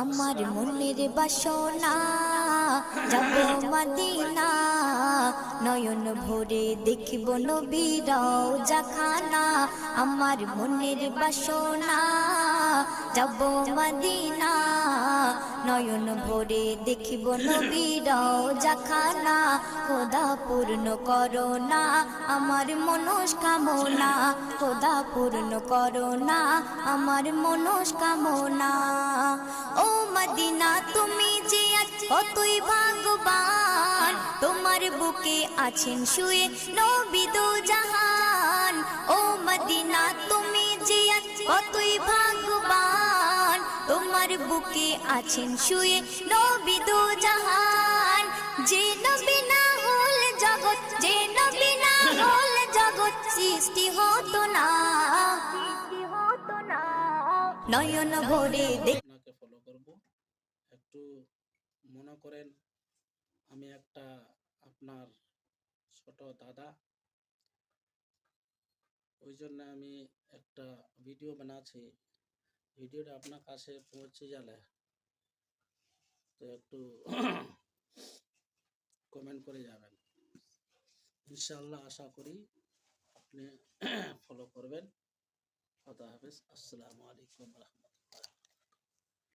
আমার মনের বাসনা যাব মদিনা, নয়ন ভরে দেখিব নবীর রওজা খানা। আমার মনের বাসনা যাব মদিনা, নয়ন ভরে দেখিব নবীর রওজা খানা। খোদা পূর্ণ করো না আমার মনস্কামনা, খোদা পূর্ণ করো না আমার মনস্কামনা। ও মদিনা তুমি যে আজ কতই ভাগ্যবান, তোমার বুকে আছেন শুয়ে নবী দো জাহান। ও মদিনা তুমি যে আজ কতই ভাগ্যবান, তোমার বুকে আছেন শুয়ে নবী দো জাহান। যে নবী না হল জগৎ, যে নবী না হল জগৎ সৃষ্টি হতো না, নয়ন ভরে আপনাকে ফলো করব। একটু মনে করেন আমি একটা আপনার ছোট দাদা, ওই জন্য আমি একটা ভিডিও বানাচ্ছি। ভিডিওটা আপনার কাছে পৌঁছে গেলে তো একটু কমেন্ট করে যাবেন। ইনশাআল্লাহ আশা করি আপনি ফলো করবেন। খোদা হাফেজ। আসসালামু আলাইকুম।